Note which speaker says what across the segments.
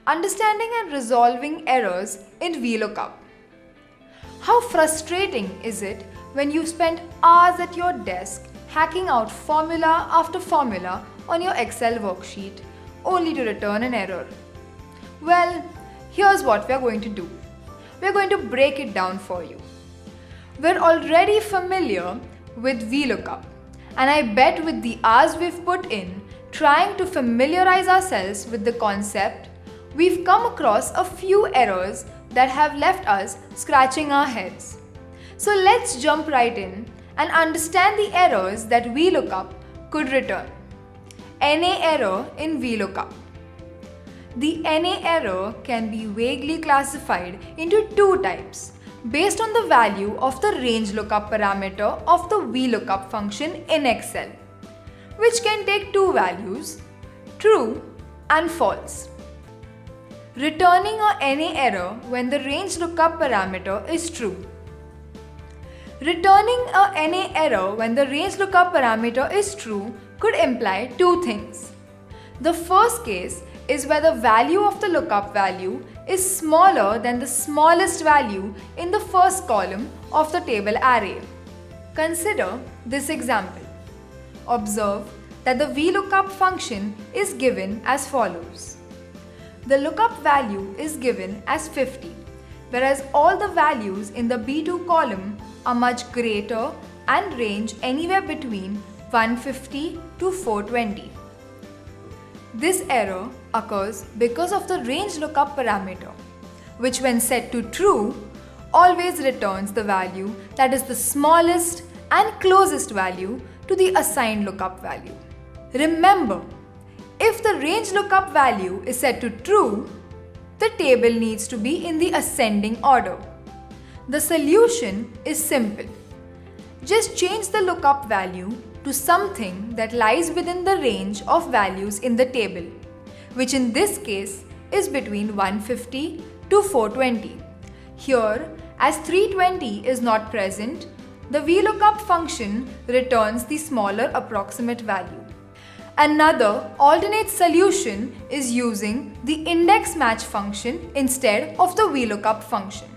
Speaker 1: understanding and resolving errors in VLOOKUP. How frustrating is it when you spend hours at your desk hacking out formula after formula on your Excel worksheet only to return an error? Well, here's what we are going to do. We're going to break it down for you. We're already familiar with VLOOKUP, and I bet with the hours we've put in trying to familiarize ourselves with the concept, we've come across a few errors that have left us scratching our heads. So let's jump right in and understand the errors that VLOOKUP could return. NA error in VLOOKUP. The NA error can be vaguely classified into two types based on the value of the range lookup parameter of the VLOOKUP function in Excel, which can take two values, true and false. Returning a NA error when the range lookup parameter is true. Returning a NA error when the range lookup parameter is true could imply two things. The first case is where the value of the lookup value is smaller than the smallest value in the first column of the table array. Consider this example. Observe that the VLOOKUP function is given as follows. The lookup value is given as 50, whereas all the values in the B2 column are much greater and range anywhere between 150 to 420. This error occurs because of the range lookup parameter, which when set to true, always returns the value that is the smallest and closest value to the assigned lookup value. Remember, if the range lookup value is set to true, the table needs to be in the ascending order. The solution is simple. Just change the lookup value to something that lies within the range of values in the table, which in this case is between 150 to 420. Here, as 320 is not present, the VLOOKUP function returns the smaller approximate value. Another alternate solution is using the index match function instead of the VLOOKUP function.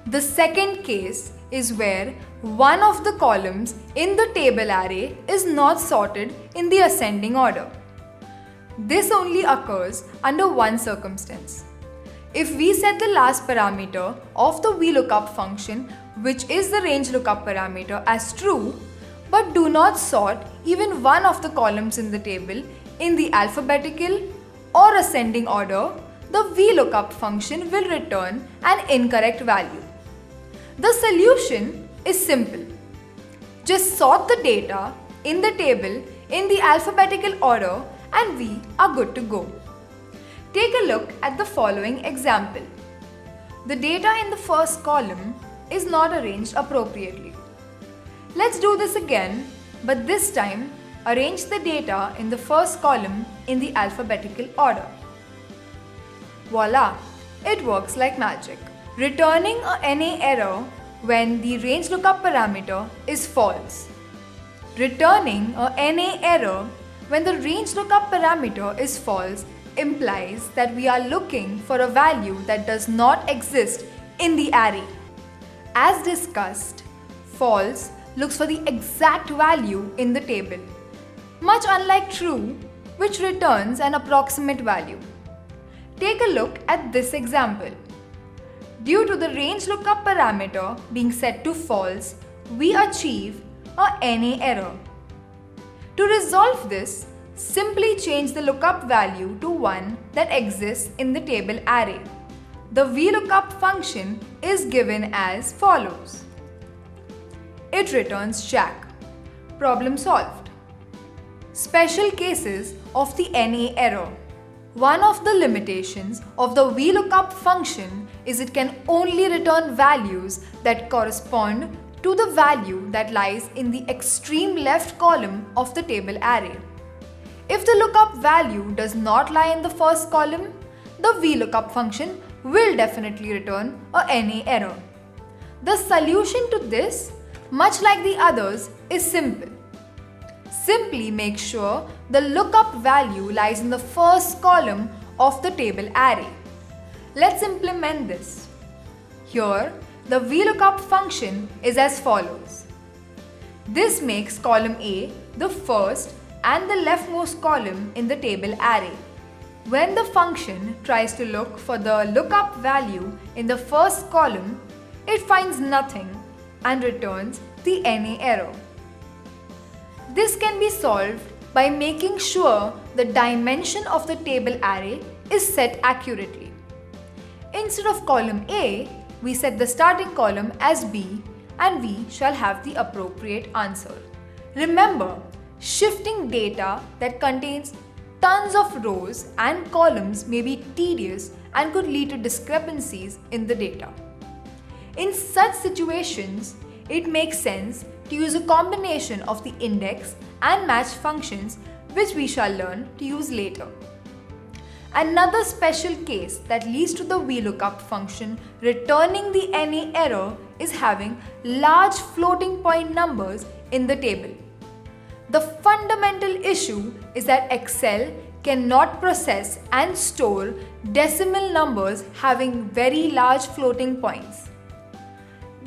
Speaker 1: The second case is where one of the columns in the table array is not sorted in the ascending order. This only occurs under one circumstance. If we set the last parameter of the VLOOKUP function, which is the range lookup parameter, as true, but do not sort even one of the columns in the table in the alphabetical or ascending order, the VLOOKUP function will return an incorrect value. The solution is simple. Just sort the data in the table in the alphabetical order and we are good to go. Take a look at the following example. The data in the first column is not arranged appropriately. Let's do this again, but this time arrange the data in the first column in the alphabetical order. Voila! It works like magic. Returning a NA error when the range lookup parameter is false. Returning a NA error when the range lookup parameter is false implies that we are looking for a value that does not exist in the array. As discussed, false looks for the exact value in the table, much unlike true, which returns an approximate value. Take a look at this example. Due to the range lookup parameter being set to false, we achieve a NA error. To resolve this, simply change the lookup value to one that exists in the table array. The VLOOKUP function is given as follows. It returns Jack. Problem solved. Special cases of the NA error. One of the limitations of the VLOOKUP function is it can only return values that correspond to the value that lies in the extreme left column of the table array. If the lookup value does not lie in the first column, the VLOOKUP function will definitely return a NA error. The solution to this, much like the others, is simple. Simply make sure the lookup value lies in the first column of the table array. Let's implement this. Here, the VLOOKUP function is as follows. This makes column A the first and the leftmost column in the table array. When the function tries to look for the lookup value in the first column, it finds nothing and returns the NA error. This can be solved by making sure the dimension of the table array is set accurately. Instead of column A, we set the starting column as B and we shall have the appropriate answer. Remember, shifting data that contains tons of rows and columns may be tedious and could lead to discrepancies in the data. In such situations, it makes sense to use a combination of the index and match functions, which we shall learn to use later. Another special case that leads to the VLOOKUP function returning the NA error is having large floating point numbers in the table. The fundamental issue is that Excel cannot process and store decimal numbers having very large floating points.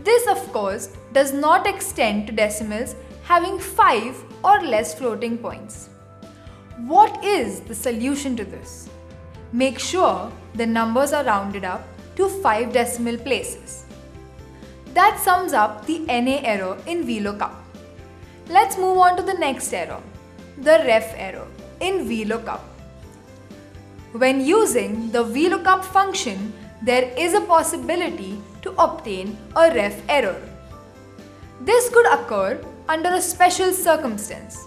Speaker 1: This, of course, does not extend to decimals having 5 or less floating points. What is the solution to this? Make sure the numbers are rounded up to 5 decimal places. That sums up the NA error in VLOOKUP. Let's move on to the next error, the ref error in VLOOKUP. When using the VLOOKUP function, there is a possibility to obtain a ref error. This could occur under a special circumstance.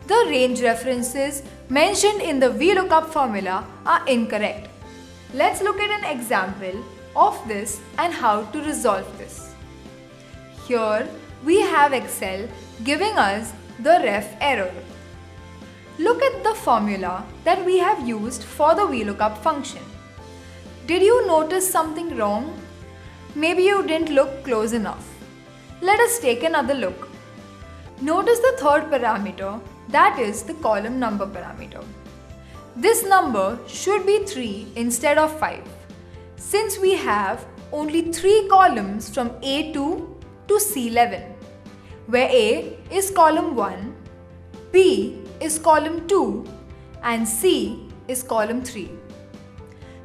Speaker 1: The range references mentioned in the VLOOKUP formula are incorrect. Let's look at an example of this and how to resolve this. Here we have Excel giving us the ref error. Look at the formula that we have used for the VLOOKUP function. Did you notice something wrong? Maybe you didn't look close enough. Let us take another look. Notice the third parameter, that is the column number parameter. This number should be 3 instead of 5, since we have only 3 columns from A2 to C11, where A is column 1, B is column 2 and C is column 3.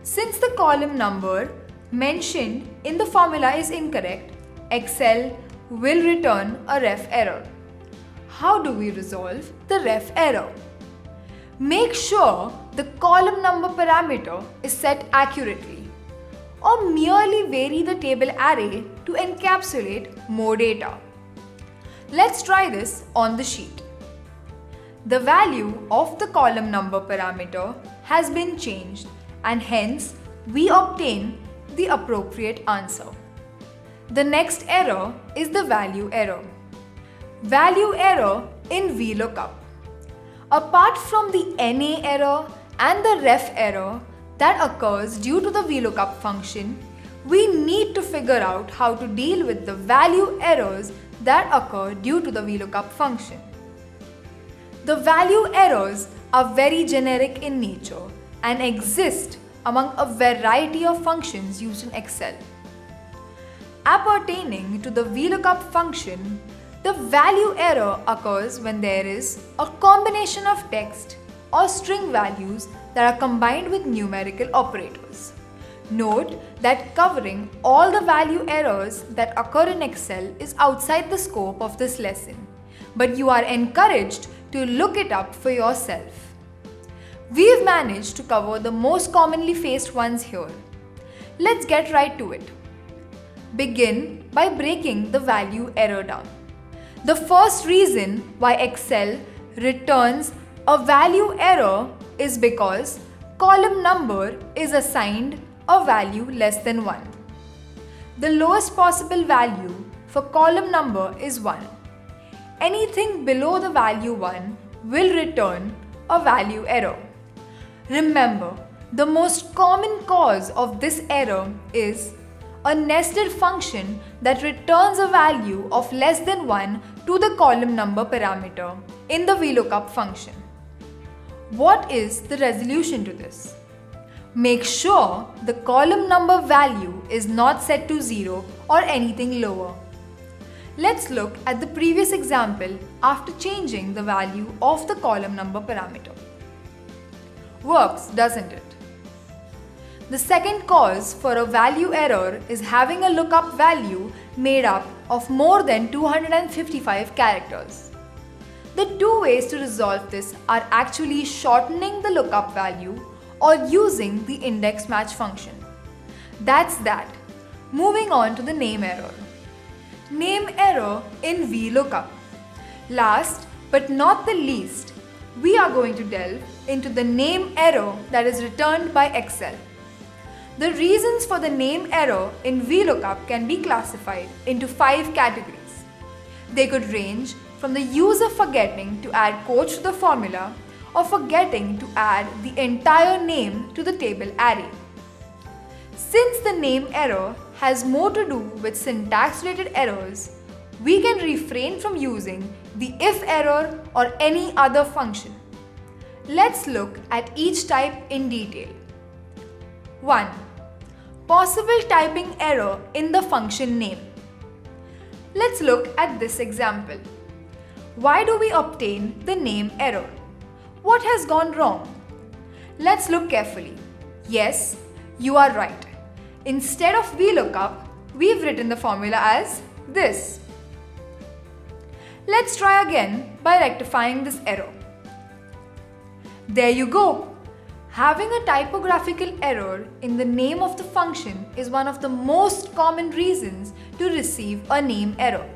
Speaker 1: Since the column number mentioned in the formula is incorrect, Excel will return a ref error. How do we resolve the ref error? Make sure the column number parameter is set accurately, or merely vary the table array to encapsulate more data. Let's try this on the sheet. The value of the column number parameter has been changed and hence we obtain the appropriate answer. The next error is the value error. Value error in VLOOKUP. Apart from the NA error and the ref error that occurs due to the VLOOKUP function, we need to figure out how to deal with the value errors that occur due to the VLOOKUP function. The value errors are very generic in nature and exist among a variety of functions used in Excel. Appertaining to the VLOOKUP function, the value error occurs when there is a combination of text or string values that are combined with numerical operators. Note that covering all the value errors that occur in Excel is outside the scope of this lesson, but you are encouraged to look it up for yourself. We've managed to cover the most commonly faced ones here. Let's get right to it. Begin by breaking the value error down. The first reason why Excel returns a value error is because column number is assigned a value less than 1. The lowest possible value for column number is 1. Anything below the value 1 will return a value error. Remember, the most common cause of this error is a nested function that returns a value of less than 1 to the column number parameter in the VLOOKUP function. What is the resolution to this? Make sure the column number value is not set to 0 or anything lower. Let's look at the previous example after changing the value of the column number parameter. Works, doesn't it? The second cause for a value error is having a lookup value made up of more than 255 characters. The two ways to resolve this are actually shortening the lookup value or using the index match function. That's that. Moving on to the name error. Name error in VLOOKUP. Last but not the least, we are going to delve into the name error that is returned by Excel. The reasons for the name error in VLOOKUP can be classified into 5 categories. They could range from the user forgetting to add quotes to the formula or forgetting to add the entire name to the table array. Since the name error has more to do with syntax-related errors, we can refrain from using the if error or any other function. Let's look at each type in detail. 1. Possible typing error in the function name. Let's look at this example. Why do we obtain the name error? What has gone wrong? Let's look carefully. Yes, you are right. Instead of VLOOKUP, we've written the formula as this. Let's try again by rectifying this error. There you go. Having a typographical error in the name of the function is one of the most common reasons to receive a name error.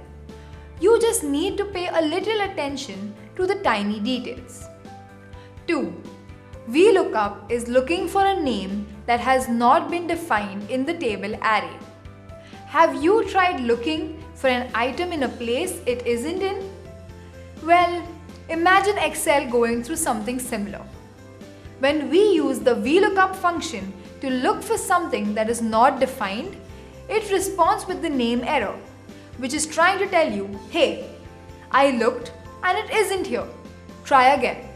Speaker 1: You just need to pay a little attention to the tiny details. 2. VLOOKUP is looking for a name that has not been defined in the table array. Have you tried looking for an item in a place it isn't in? Well, imagine Excel going through something similar. When we use the VLOOKUP function to look for something that is not defined, it responds with the name error, which is trying to tell you, hey, I looked and it isn't here. Try again.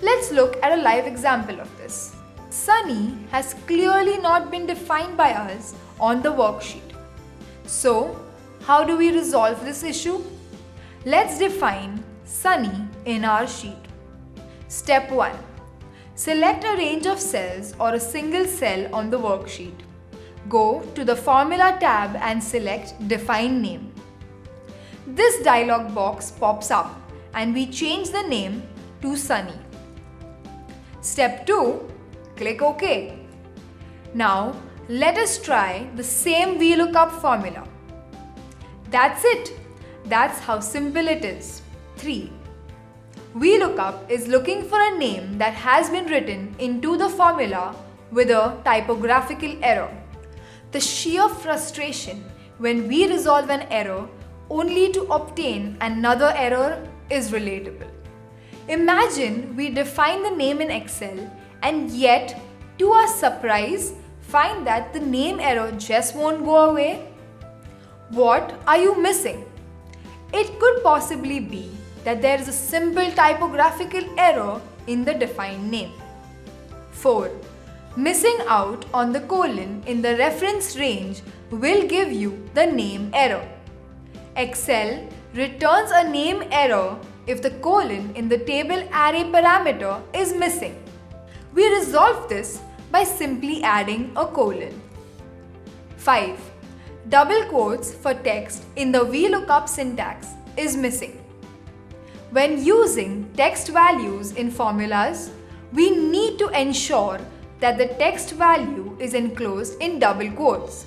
Speaker 1: Let's look at a live example of this. Sunny has clearly not been defined by us on the worksheet. So, how do we resolve this issue? Let's define Sunny in our sheet. Step 1. Select a range of cells or a single cell on the worksheet. Go to the Formula tab and select Define Name. This dialog box pops up and we change the name to Sunny. Step 2. Click OK. Now, let us try the same VLOOKUP formula. That's it. That's how simple it is. 3. VLOOKUP is looking for a name that has been written into the formula with a typographical error. The sheer frustration when we resolve an error only to obtain another error is relatable. Imagine we define the name in Excel and yet, to our surprise, find that the name error just won't go away. What are you missing? It could possibly be that there is a simple typographical error in the defined name. 4. Missing out on the colon in the reference range will give you the name error. Excel returns a name error if the colon in the table array parameter is missing. We resolve this by simply adding a colon. 5. Double quotes for text in the VLOOKUP syntax is missing. When using text values in formulas, we need to ensure that the text value is enclosed in double quotes.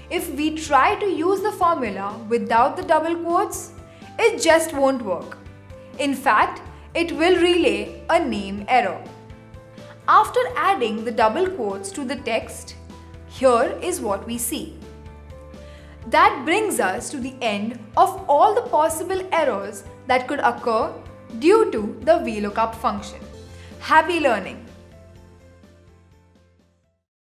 Speaker 1: If we try to use the formula without the double quotes, it just won't work. In fact, it will relay a name error. After adding the double quotes to the text, here is what we see. That brings us to the end of all the possible errors that could occur due to the VLOOKUP function. Happy learning!